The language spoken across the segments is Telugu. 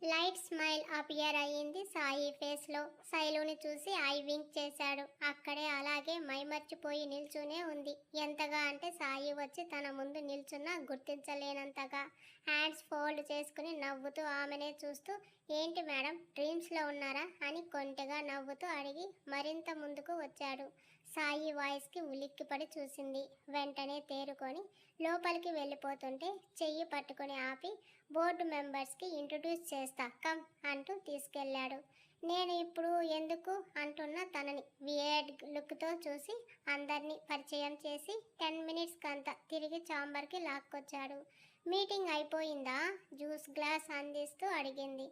లైట్ స్మైల్ అపియర్ అయ్యింది సాయి ఫేస్ లో. శైలుని చూసి ఐ వింక్ చేశాడు. అక్కడే అలాగే మైమర్చిపోయి నిల్చునే ఉంది. ఎంతగా అంటే సాయి వచ్చి తన ముందు నిల్చున్నా గుర్తించలేనంతగా. హ్యాండ్స్ ఫోల్డ్ చేసుకుని నవ్వుతూ ఆమెనే చూస్తూ, ఏంటి మేడం డ్రీమ్స్ లో ఉన్నారా అని కొంటెగా నవ్వుతూ అడిగి మరింత ముందుకు వచ్చాడు. సాయి వాయిస్ కి ఉలిక్కిపడి చూసింది. వెంటనే తేరుకొని లోపలికి వెళ్ళిపోతుంటే చెయ్యి పట్టుకుని ఆపి, బోర్డు మెంబర్స్కి ఇంట్రడ్యూస్ చేస్తా కమ్ అంటూ తీసుకెళ్లాడు. నేను ఇప్పుడు ఎందుకు అంటున్న తనని వియర్డ్ లుక్తో చూసి అందరినీ పరిచయం చేసి 10 మినిట్స్ కంతా తిరిగి ఛాంబర్కి లాక్కొచ్చాడు. మీటింగ్ అయిపోయిందా జ్యూస్ గ్లాస్ అందిస్తూ అడిగింది.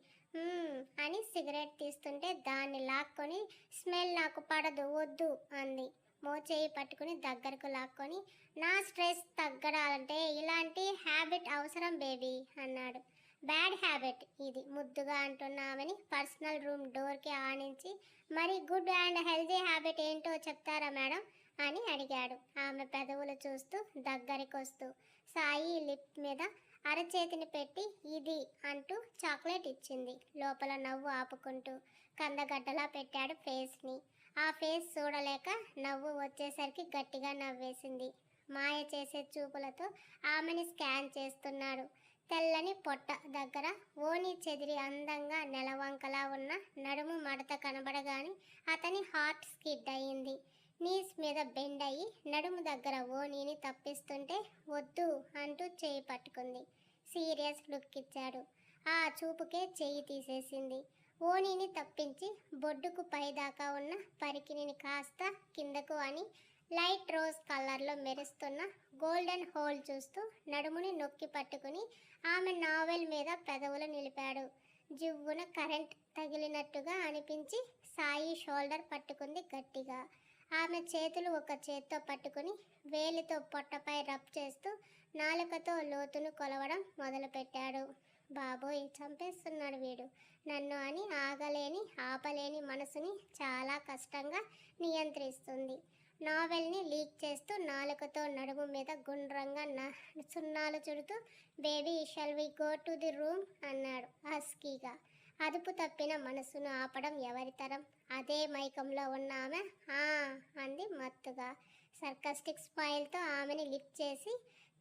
అని సిగరెట్ తీస్తుంటే దాన్ని లాక్కొని, స్మెల్ నాకు పడదు వద్దు అంది. మోచేయి పట్టుకుని దగ్గరకు లాక్కొని, నా స్ట్రెస్ తగ్గడాలంటే ఇలాంటి హ్యాబిట్ అవసరం బేబీ అన్నాడు. బ్యాడ్ హ్యాబిట్ ఇది ముద్దుగా అంటున్న ఆమెని పర్సనల్ రూమ్ డోర్కి ఆనించి, మరి గుడ్ అండ్ హెల్దీ హ్యాబిట్ ఏంటో చెప్తారా మేడం అని అడిగాడు. ఆమె పెదవులు చూస్తూ దగ్గరికొస్తూ సాయి లిప్ మీద అరచేతిని పెట్టి ఇది అంటూ చాక్లెట్ ఇచ్చింది. లోపల నవ్వు ఆపుకుంటూ కందగడ్డలా పెట్టాడు ఫేస్ని. ఆ ఫేస్ చూడలేక నవ్వు వచ్చేసరికి గట్టిగా నవ్వేసింది. మాయ చేసే చూపులతో ఆమెని స్కాన్ చేస్తున్నాడు. తెల్లని పొట్ట దగ్గర ఓని చెదిరి అందంగా నెలవంకలా ఉన్న నడుము మడత కనబడగానే అతని హార్ట్ స్కిడ్ అయింది. నీస్ మీద బెండ్ అయ్యి నడుము దగ్గర ఓనీని తప్పిస్తుంటే వద్దు అంటూ చేయి పట్టుకుంది. సీరియస్ లుక్ ఇచ్చాడు. ఆ చూపుకే చెయ్యి తీసేసింది. ఓనీని తప్పించి బొడ్డుకు పైదాకా ఉన్న పరికిణిని కాస్త కిందకు అని లైట్ రోజ్ కలర్లో మెరుస్తున్న గోల్డెన్ హోల్ చూస్తూ నడుముని నొక్కి పట్టుకుని ఆమె నావెల్ మీద పెదవులు నిలిపాడు. జివ్వున కరెంట్ తగిలినట్టుగా అనిపించి సాయి షోల్డర్ పట్టుకుంది గట్టిగా. ఆమె చేతులు ఒక చేత్తో పట్టుకుని వేలితో పొట్టపై రబ్ చేస్తూ నాలుకతో లోతును కొలవడం మొదలుపెట్టాడు. బాబోయ్ చంపేస్తున్నాడు వీడు నన్ను అని ఆగలేని ఆపలేని మనసుని చాలా కష్టంగా నియంత్రిస్తుంది. నావెల్ని లీక్ చేస్తూ నాలుకతో నడుము మీద గుండ్రంగా సున్నాలు చుడుతూ, baby shall we go to the room అన్నాడు హస్కీగా. అదుపు తప్పిన మనసును ఆపడం ఎవరితరం? అదే మైకంలో ఉన్న ఆమె అంది మత్తుగా. సర్కస్టిక్ స్మైల్తో ఆమెని లిఫ్ట్ చేసి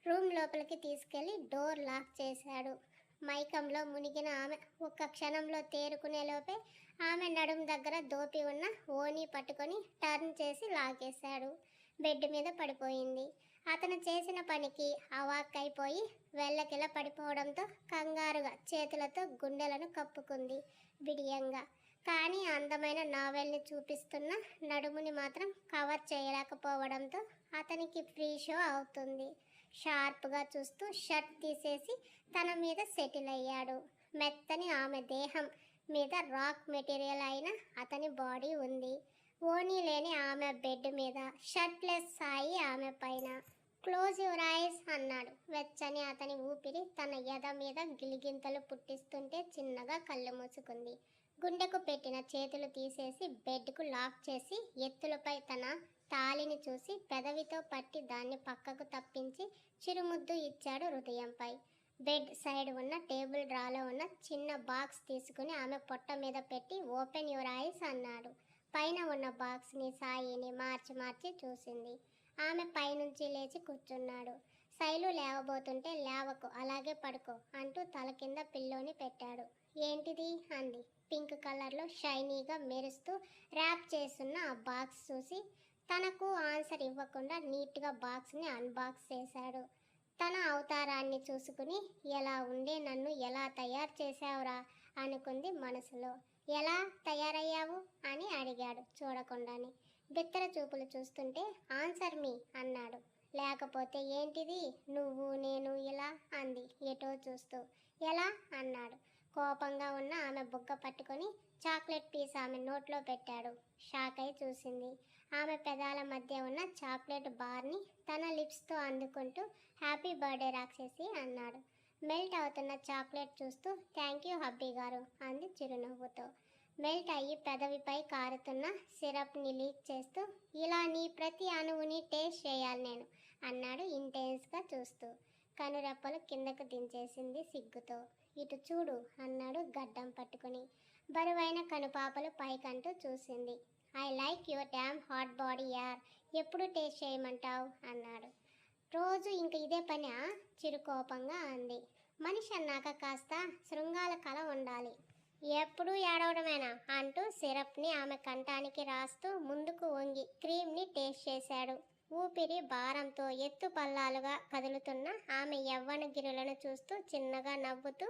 రూమ్ లోపలికి తీసుకెళ్లి డోర్ లాక్ చేశాడు. మైకంలో మునిగిన ఆమె ఒక్క క్షణంలో తేరుకునే లోపే ఆమె నడుము దగ్గర దోపి ఉన్న ఓని పట్టుకొని టర్న్ చేసి లాగేశాడు. బెడ్ మీద పడిపోయింది. అతను చేసిన పనికి అవాక్కైపోయి వెళ్ళకిలా పడిపోవడంతో కంగారుగా చేతులతో గుండెలను కప్పుకుంది బిడియంగా. కానీ అందమైన నావెల్ని చూపిస్తున్న నడుముని మాత్రం కవర్ చేయలేకపోవడంతో అతనికి ఫ్రీ షో అవుతుంది. షార్ప్గా చూస్తూ షర్ట్ తీసేసి తన మీద సెటిల్ అయ్యాడు. మెత్తని ఆమె దేహం మీద రాక్ మెటీరియల్ అయిన అతని బాడీ ఉంది. ఓనీ లేని ఆమె బెడ్ మీద షర్ట్లెస్ సాయి ఆమె పైన. క్లోజ్ యువర్ ఐస్ అన్నాడు. వెచ్చని అతని ఊపిరి తన ఎద మీద గిలిగింతలు పుట్టిస్తుంటే చిన్నగా కళ్ళు మూసుకుంది. గుండెకు పెట్టిన చేతులు తీసేసి బెడ్కు లాక్ చేసి ఎత్తులపై తన తాళిని చూసి పెదవితో పట్టి దాన్ని పక్కకు తప్పించి చిరుముద్దు ఇచ్చాడు హృదయంపై. బెడ్ సైడ్ ఉన్న టేబుల్ డ్రాలో ఉన్న చిన్న బాక్స్ తీసుకుని ఆమె పొట్ట మీద పెట్టి ఓపెన్ యువర్ ఐస్ అన్నాడు. పైన ఉన్న బాక్స్ని సాయిని మార్చి మార్చి చూసింది. ఆమె పైనుంచి లేచి కూర్చున్నాడు. శైలు లేవబోతుంటే లేవకు అలాగే పడుకో అంటూ తల కింద పిల్లోని పెట్టాడు. ఏంటిది అంది. పింక్ కలర్లో షైనీగా మెరుస్తూ ర్యాప్ చేస్తున్న ఆ బాక్స్ చూసి తనకు ఆన్సర్ ఇవ్వకుండా నీట్గా బాక్స్ని అన్బాక్స్ చేశాడు. తన అవతారాన్ని చూసుకుని ఎలా ఉండే నన్ను ఎలా తయారు చేశావురా అనుకుంది మనసులో. ఎలా తయారయ్యావు అని అడిగాడు చూడకుండానే. బిత్తర చూపులు చూస్తుంటే ఆన్సర్ మీ అన్నాడు. లేకపోతే ఏంటిది నువ్వు నేను ఇలా అంది ఎటో చూస్తూ. ఎలా అన్నాడు. కోపంగా ఉన్న ఆమె బుగ్గ పట్టుకొని చాక్లెట్ పీస్ ఆమె నోట్లో పెట్టాడు. షాక్ అయి చూసింది. ఆమె పెదాల మధ్య ఉన్న చాక్లెట్ బార్ని తన లిప్స్తో అందుకుంటూ హ్యాపీ బర్త్డే రాక్షసి అన్నాడు. మెల్ట్ అవుతున్న చాక్లెట్ చూస్తూ థ్యాంక్ యూ హబ్బీ గారు అంది చిరునవ్వుతో. మెల్ట్ అయ్యి పెదవిపై కారుతున్న సిరప్ని లీక్ చేస్తూ ఇలా నీ ప్రతి అణువుని టేస్ట్ చేయాలి నేను అన్నాడు ఇంటెన్స్గా చూస్తూ. కనురెప్పలు కిందకు దించేసింది సిగ్గుతో. ఇటు చూడు అన్నాడు గడ్డం పట్టుకుని. బరువైన కనుపాపలు పైకంటూ చూసింది. I like your dam hot body యార్, ఎప్పుడు టేస్ట్ చేయమంటావు అన్నాడు. రోజు ఇంక ఇదే పనా? చిరుకోపంగా అంది. మనిషి అన్నాక కాస్త శృంగాల కళ ఉండాలి. ఎప్పుడూ ఏడవడమేనా అంటూ సిరప్ని ఆమె కంఠానికి రాస్తూ ముందుకు వంగి క్రీమ్ని టేస్ట్ చేశాడు. ఊపిరి భారంతో ఎత్తు పల్లాలుగా కదులుతున్న ఆమె యవ్వన గిరులను చూస్తూ చిన్నగా నవ్వుతూ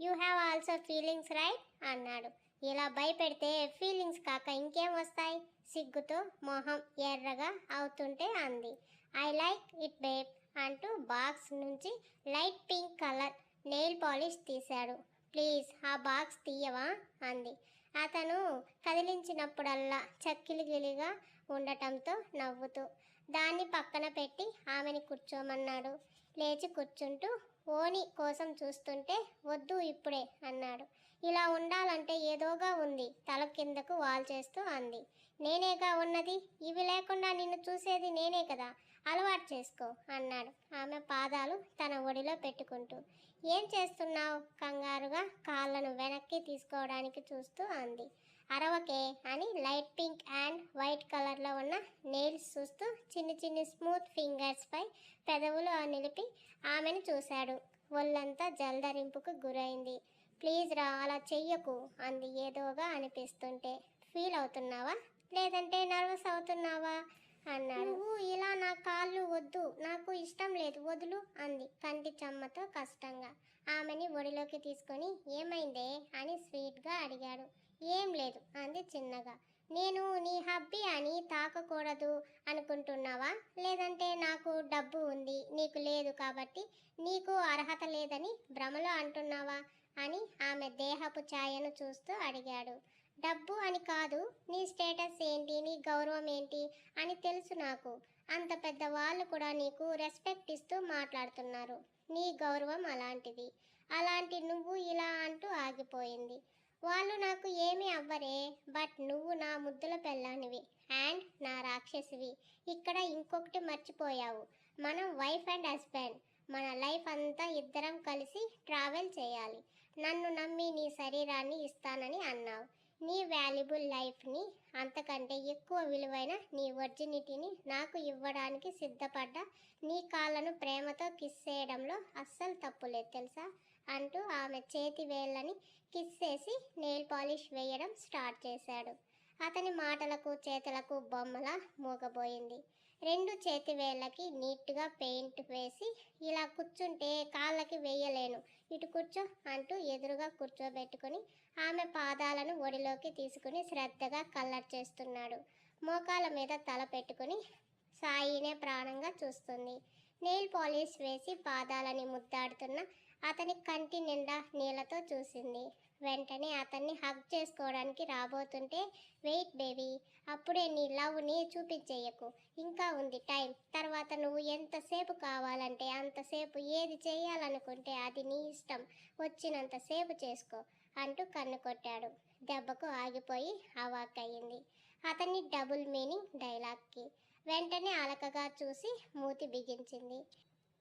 you have also feelings right అన్నాడు. ఇలా భయపెడితే ఫీలింగ్స్ కాక ఇంకేం వస్తాయి? సిగ్గుతో మొహం ఎర్రగా అవుతుంటే అంది. ఐ లైక్ ఇట్ బేబ్ అంటూ బాక్స్ నుంచి light pink colour nail polish తీశాడు. ప్లీజ్ ఆ బాక్స్ తీయవా అంది. అతను కదిలించినప్పుడల్లా చక్కిలిగిలిగా ఉండటంతో నవ్వుతూ దాన్ని పక్కన పెట్టి ఆమెని కూర్చోమన్నాడు. లేచి కూర్చుంటూ ఓని కోసం చూస్తుంటే వద్దు ఇప్పుడే అన్నాడు. ఇలా ఉండాలంటే ఏదోగా ఉంది, తల కిందకు వాల్చేస్తూ అంది. నేనేగా ఉన్నది, ఇవి లేకుండా నిన్ను చూసేది నేనే కదా, అలవాటు చేసుకో అన్నాడు ఆమె పాదాలు తన ఒడిలో పెట్టుకుంటూ. ఏం చేస్తున్నావు కంగారుగా కాళ్ళను వెనక్కి తీసుకోవడానికి చూస్తూ అంది. అరవకే అని లైట్ పింక్ అండ్ వైట్ కలర్లో ఉన్న నెయిల్స్ చూస్తూ చిన్ని చిన్ని స్మూత్ ఫింగర్స్పై పెదవులు నిలిపి ఆమెను చూశాడు. ఒళ్ళంతా జలధరింపుకు గురైంది. ప్లీజ్ రా అలా చెయ్యకు అంది ఏదోగా అనిపిస్తుంటే. ఫీల్ అవుతున్నావా లేదంటే నర్వస్ అవుతున్నావా అన్నాడు. నువ్వు ఇలా నా కాళ్ళు వద్దు, నాకు ఇష్టం లేదు, వదులు అంది కంటి చెమ్మతో కష్టంగా. ఆమెని ఒడిలోకి తీసుకొని ఏమైందే అని స్వీట్గా అడిగాడు. ఏం లేదు అంది చిన్నగా. నేను నీ హబ్బీ అని తాకకూడదు అనుకుంటున్నావా, లేదంటే నాకు డబ్బు ఉంది నీకు లేదు కాబట్టి నీకు అర్హత లేదని భ్రమలో అంటున్నావా అని ఆమె దేహపు ఛాయను చూస్తూ అడిగాడు. డబ్బు అని కాదు, నీ స్టేటస్ ఏంటి, నీ గౌరవం ఏంటి అని తెలుసు నాకు. అంత పెద్ద వాళ్ళు కూడా నీకు రెస్పెక్ట్ ఇస్తూ మాట్లాడుతున్నారు. నీ గౌరవం అలాంటిది. అలాంటి నువ్వు ఇలా అంటూ ఆగిపోయింది. వాళ్ళు నాకు ఏమీ అవ్వరే, బట్ నువ్వు నా ముద్దుల పెళ్ళానివి అండ్ నా రాక్షసివి. ఇక్కడ ఇంకొకటి మర్చిపోయావు, మనం వైఫ్ అండ్ హస్బెండ్. మన లైఫ్ అంతా ఇద్దరం కలిసి ట్రావెల్ చేయాలి. నన్ను నమ్మి నీ శరీరాన్ని ఇస్తానని అన్నావు. నీ వాల్యుబుల్ లైఫ్ని, అంతకంటే ఎక్కువ విలువైన నీ వర్జినిటీని నాకు ఇవ్వడానికి సిద్ధపడ్డా నీ కాళ్ళను ప్రేమతో కిస్ చేయడంలో అస్సలు తప్పులేదు తెలుసా అంటూ ఆమె చేతి వేళ్ళని కిస్ చేసి నెయిల్ పాలిష్ వేయడం స్టార్ట్ చేశాడు. అతని మాటలకు చేతులకు బొమ్మలా మూగబోయింది. రెండు చేతి వేళ్ళకి నీట్గా పెయింట్ వేసి ఇలా కూర్చుంటే కాళ్ళకి వేయలేను, ఇటు కూర్చో అంటూ ఎదురుగా కూర్చోబెట్టుకుని ఆమె పాదాలను ఒడిలోకి తీసుకుని శ్రద్ధగా కల్లర్ చేస్తున్నాడు. మోకాల మీద తల పెట్టుకుని సాయినే ప్రాణంగా చూస్తుంది. నెయిల్ పాలిష్ వేసి పాదాలని ముద్దాడుతున్న అతని కంటి నిండా నీళ్లతో చూసింది. వెంటనే అతన్ని హగ్ చేసుకోవడానికి రాబోతుంటే వెయిట్ బేబీ, అప్పుడే నీ లవ్ని చూపించేయకు, ఇంకా ఉంది టైం. తర్వాత నువ్వు ఎంతసేపు కావాలంటే అంతసేపు ఏది చేయాలనుకుంటే అది నీ ఇష్టం, వచ్చినంతసేపు చేసుకో అంటూ కన్ను కొట్టాడు. దెబ్బకు ఆగిపోయి అవాక్కయింది అతన్ని డబుల్ మీనింగ్ డైలాగ్కి. వెంటనే అలకగా చూసి మూతి బిగించింది.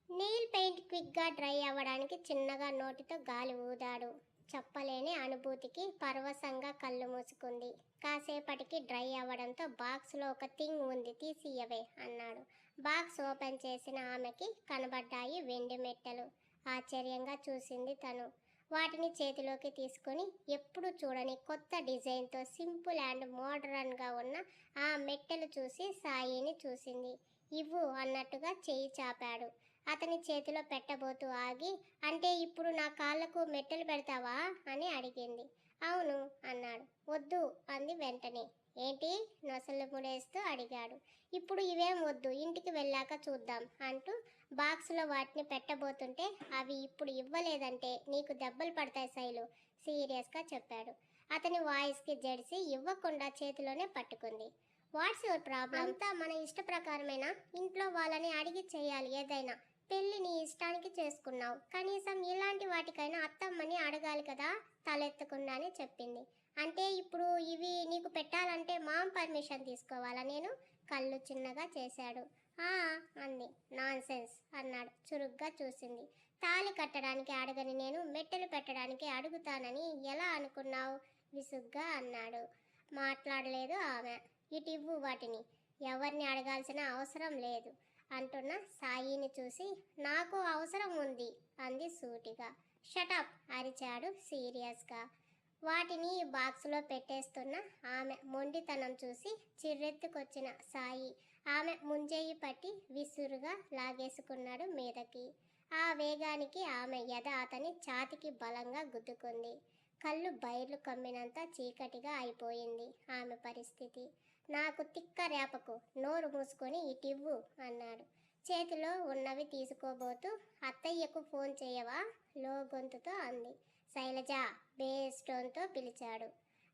నెయిల్ పెయింట్ క్విక్గా డ్రై అవ్వడానికి చిన్నగా నోటితో గాలి ఊదాడు. చెప్పలేని అనుభూతికి పరవశంగా కళ్ళు మూసుకుంది. కాసేపటికి డ్రై అవ్వడంతో బాక్స్లో ఒక థింగ్ ఉంది, తీసియవే అన్నాడు. బాక్స్ ఓపెన్ చేసిన ఆమెకి కనబడ్డాయి వెండి మెట్టెలు. ఆశ్చర్యంగా చూసింది తను. వాటిని చేతిలోకి తీసుకొని ఎప్పుడు చూడని కొత్త డిజైన్తో సింపుల్ అండ్ మోడర్న్గా ఉన్న ఆ మెట్టెలు చూసి సాయిని చూసింది. ఇవ్వు అన్నట్టుగా చేయి చాపాడు. అతని చేతిలో పెట్టబోతూ ఆగి, అంటే ఇప్పుడు నా కాళ్ళకు మెట్టెలు పెడతావా అని అడిగింది. అవును అన్నాడు. వద్దు అంది వెంటనే. ఏంటి నొసలు ముడేస్తూ అడిగాడు. ఇప్పుడు ఇవేం వద్దు, ఇంటికి వెళ్ళాక చూద్దాం అంటూ బాక్స్లో వాటిని పెట్టబోతుంటే అవి ఇప్పుడు ఇవ్వలేదంటే నీకు దెబ్బలు పడతాయి శైలు సీరియస్గా చెప్పాడు. అతని వాయిస్కి జడిసి ఇవ్వకుండా చేతిలోనే పట్టుకుంది. What's your problem? అంతా మన ఇష్ట ప్రకారమేనా? ఇంట్లో వాళ్ళని అడిగి చేయాలి ఏదైనా. పెళ్ళి నీ ఇష్టానికి చేసుకున్నావు, కనీసం ఇలాంటి వాటికైనా అత్తమ్మని అడగాలి కదా తలెత్తకుండానే చెప్పింది. అంటే ఇప్పుడు ఇవి నీకు పెట్టాలంటే మామ్ పర్మిషన్ తీసుకోవాలా నేను? కళ్ళు చిన్నగా చేశాడు. అంది. నాన్ సెన్స్ అన్నాడు చురుగ్గా చూసింది. తాళి కట్టడానికి అడగని నేను మెట్టెలు పెట్టడానికి అడుగుతానని ఎలా అనుకున్నావు? విసుగ్గా అన్నాడు. మాట్లాడలేదు ఆమె. ఇటివ్వు వాటిని. ఎవరిని అడగాల్సిన అవసరం లేదు అంటున్న సాయిని చూసి నాకు అవసరం ఉంది అంది సూటిగా. షటప్ అరిచాడు సీరియస్గా. వాటిని బాక్సులో పెట్టేస్తున్న ఆమె మొండితనం చూసి చిర్రెత్తుకొచ్చిన సాయి ఆమె ముంజేయి పట్టి విసురుగా లాగేసుకున్నాడు మీదకి. ఆ వేగానికి ఆమె ఎద అతని ఛాతికి బలంగా గుద్దుకుంది. కళ్ళు బైర్లు కమ్మినంత చీకటిగా అయిపోయింది ఆమె పరిస్థితి. నాకు తిక్క రేపకు, నోరు మూసుకొని ఇటివ్వు అన్నాడు. చేతిలో ఉన్నవి తీసుకోబోతూ అత్తయ్యకు ఫోన్ చేయవా? లో గొంతుతో అంది. శైలజ బేస్ టోన్తో పిలిచాడు.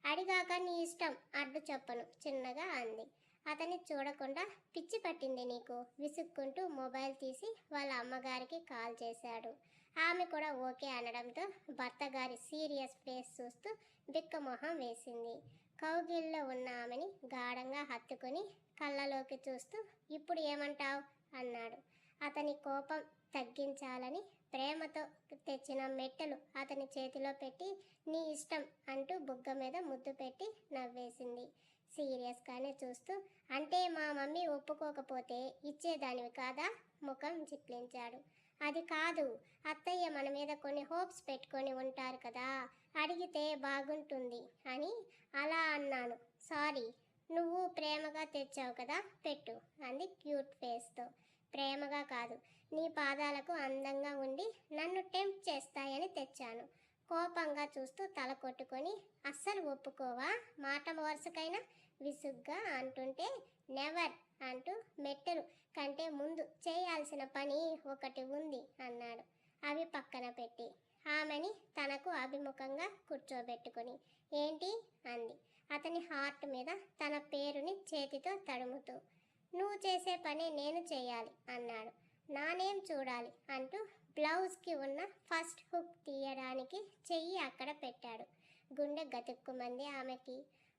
అడిగాక నీ ఇష్టం, అడ్డు చెప్పను చిన్నగా అంది. అతన్ని చూడకుండా పిచ్చి పట్టింది నీకు విసుక్కుంటూ మొబైల్ తీసి వాళ్ళ అమ్మగారికి కాల్ చేశాడు. ఆమె కూడా ఓకే అనడంతో భర్త గారి సీరియస్ ఫేస్ చూస్తూ బిక్కమొహం వేసింది. కౌగిల్లో ఉన్న ఆమెని గాఢంగా హత్తుకుని కళ్ళలోకి చూస్తూ ఇప్పుడు ఏమంటావు అన్నాడు. అతని కోపం తగ్గించాలని ప్రేమతో తెచ్చిన మెట్టెలు అతని చేతిలో పెట్టి నీ ఇష్టం అంటూ బుగ్గ మీద ముద్దు పెట్టి నవ్వేసింది సీరియస్గానే చూస్తూ. అంటే మా మమ్మీ ఒప్పుకోకపోతే ఇచ్చేదానివి కాదా? ముఖం చిట్లించాడు. అది కాదు, అత్తయ్య మన మీద కొన్ని హోప్స్ పెట్టుకొని ఉంటారు కదా, అడిగితే బాగుంటుంది అని అలా అన్నాను. సారీ. నువ్వు ప్రేమగా తెచ్చావు కదా, పెట్టు అంది క్యూట్ ఫేస్తో. ప్రేమగా కాదు, నీ పాదాలకు అందంగా ఉండి నన్ను టెంప్ట్ చేస్తాయని తెచ్చాను. కోపంగా చూస్తూ తల కొట్టుకొని అస్సలు ఒప్పుకోవా మాట వరుసకైనా విసుగ్గా అంటుంటే నెవర్ అంటూ మెట్టెలు కంటే ముందు చేయాల్సిన పని ఒకటి ఉంది అన్నాడు. అవి పక్కన పెట్టి ఆమెని తనకు అభిముఖంగా కూర్చోబెట్టుకొని ఏంటి అంది అతని హార్ట్ మీద తన పేరుని చేతితో తడుముతూ. నువ్వు చేసే పని నేను చేయాలి అన్నాడు. నానేం చూడాలి అంటూ బ్లౌజ్కి ఉన్న ఫస్ట్ హుక్ తీయడానికి చెయ్యి అక్కడ పెట్టాడు. గుండె గతుక్కుమంది ఆమెకి.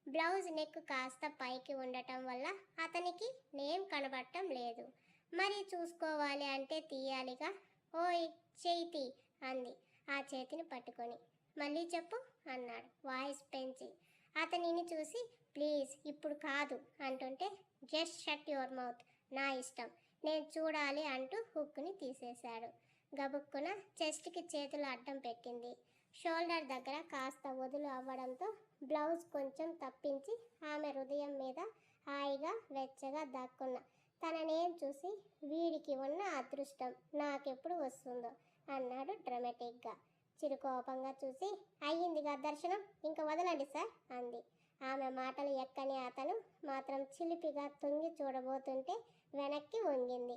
బ్లౌజ్ నెక్ కాస్త పైకి ఉండటం వల్ల అతనికి నేమ్ కనబడటం లేదు. మరి చూసుకోవాలి అంటే తీయాలిగా. ఓయ్ చెయ్యి అంది ఆ చేతిని పట్టుకొని. మళ్ళీ చెప్పు అన్నాడు వాయిస్ పెంచి. అతనిని చూసి ప్లీజ్ ఇప్పుడు కాదు అంటుంటే జస్ట్ షట్ యువర్ మౌత్, నా ఇష్టం, నేను చూడాలి అంటూ హుక్ని తీసేశాడు. గబుక్కున చెస్ట్కి చేతులు అడ్డం పెట్టింది. షోల్డర్ దగ్గర కాస్త వదులు అవ్వడంతో బ్లౌజ్ కొంచెం తప్పించి ఆమె హృదయం మీద హాయిగా వెచ్చగా దక్కున్న తననేం చూసి వీడికి ఉన్న అదృష్టం నాకెప్పుడు వస్తుందో అన్నాడు డ్రమాటిక్గా. చిరుకోపంగా చూసి అయ్యిందిగా దర్శనం, ఇంక వదలండి సార్ అంది. ఆమె మాటలు ఎక్కని అతను మాత్రం చిలిపిగా తొంగి చూడబోతుంటే వెనక్కి వంగింది.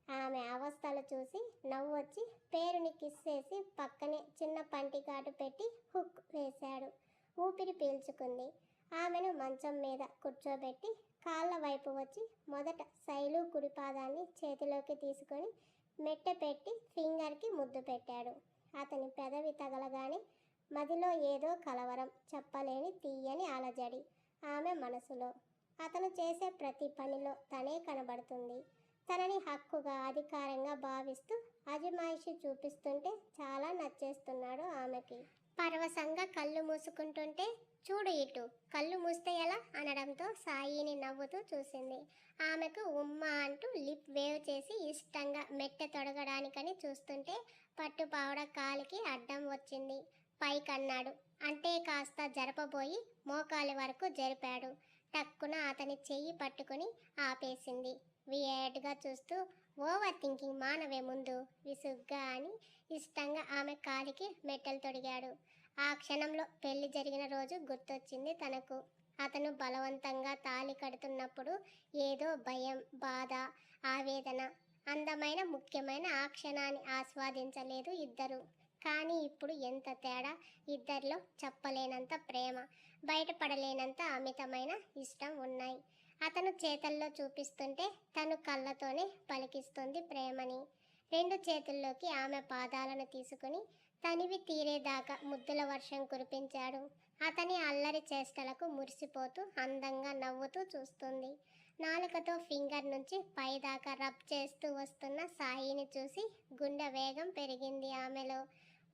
ఆమె అవస్థలు చూసి నవ్వొచ్చి పేరుని కిస్ చేసి పక్కనే చిన్న పంటికాటు పెట్టి హుక్ వేశాడు. ఊపిరి పీల్చుకుంది. ఆమెను మంచం మీద కూర్చోబెట్టి కాళ్ళ వైపు వచ్చి మొదట శైలు కుడిపాదాన్ని చేతిలోకి తీసుకొని మెట్టె పెట్టి ఫింగర్కి ముద్దు పెట్టాడు. అతని పెదవి తగలగానే మదిలో ఏదో కలవరం, చెప్పలేని తీయని అలజడి ఆమె మనసులో. అతను చేసే ప్రతి పనిలో తనే కనబడుతుంది. తనని హక్కుగా అధికారంగా భావిస్తూ అజమాయిషి చూపిస్తుంటే చాలా నచ్చేస్తున్నాడు ఆమెకి. పరవశంగా కళ్ళు మూసుకుంటుంటే చూడు ఇటు, కళ్ళు మూస్తే ఎలా అనడంతో సాయిని నవ్వుతూ చూసింది. ఆమెకు ఉమ్మా అంటూ లిప్ వేవ్ చేసి ఇష్టంగా మెట్టె తొడగడానికని చూస్తుంటే పట్టుపావడ కాలికి అడ్డం వచ్చింది. పైకన్నాడు. అంటే కాస్త జరపబోయి మోకాలి వరకు జరిపాడు. టక్కున అతని చెయ్యి పట్టుకుని ఆపేసింది. వియేడ్గా చూస్తూ ఓవర్ థింకింగ్ మానవే ముందు విసుగ్గా అని ఇష్టంగా ఆమె కాలికి మెట్టెలు తొడిగాడు. ఆ క్షణంలో పెళ్లి జరిగిన రోజు గుర్తొచ్చింది తనకు. అతను బలవంతంగా తాళి కడుతున్నప్పుడు ఏదో భయం, బాధ, ఆవేదన. అందమైన ముఖ్యమైన ఆ క్షణాన్ని ఆస్వాదించలేదు ఇద్దరు. కానీ ఇప్పుడు ఎంత తేడా. ఇద్దరిలో చెప్పలేనంత ప్రేమ, బయటపడలేనంత అమితమైన ఇష్టం ఉన్నాయి. అతను చేతల్లో చూపిస్తుంటే తను కళ్ళతోనే పలికిస్తుంది ప్రేమని. రెండు చేతుల్లోకి ఆమె పాదాలను తీసుకుని తనివి తీరేదాకా ముద్దుల వర్షం కురిపించాడు. అతని అల్లరి చేష్టలకు మురిసిపోతూ అందంగా నవ్వుతూ చూస్తుంది. నాలుకతో ఫింగర్ నుంచి పైదాకా రబ్ చేస్తూ వస్తున్న సాయిని చూసి గుండె వేగం పెరిగింది ఆమెలో.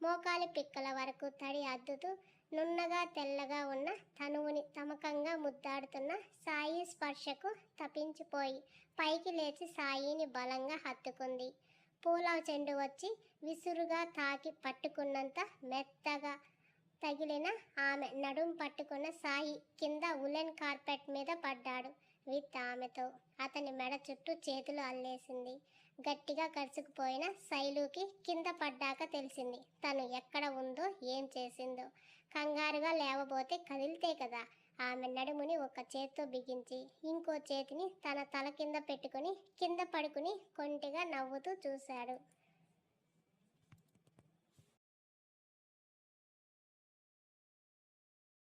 మోకాలి పిక్కల వరకు తడి అద్దుతూ నున్నగా తెల్లగా ఉన్న తనువుని తమకంగా ముద్దాడుతున్న సాయి స్పర్శకు తపించిపోయి పైకి లేచి సాయిని బలంగా హత్తుకుంది. పూల చెండు వచ్చి విసురుగా తాకి పట్టుకున్నంత మెత్తగా తగిలిన ఆమె నడుం పట్టుకున్న సాయి కింద ఉలెన్ కార్పెట్ మీద పడ్డాడు విత్ ఆమెతో. అతని మెడ చుట్టూ చేతులు అల్లేసింది. గట్టిగా కరుచుకుపోయిన శైలుకి కింద పడ్డాక తెలిసింది తను ఎక్కడ ఉందో ఏం చేసిందో. కంగారుగా లేవబోతే కదిలితే కదా. ఆమె నడుముని ఒక చేత్తో బిగించి ఇంకో చేతిని తన తల కింద పెట్టుకుని కింద పడుకుని కొంటిగా నవ్వుతూ చూశాడు.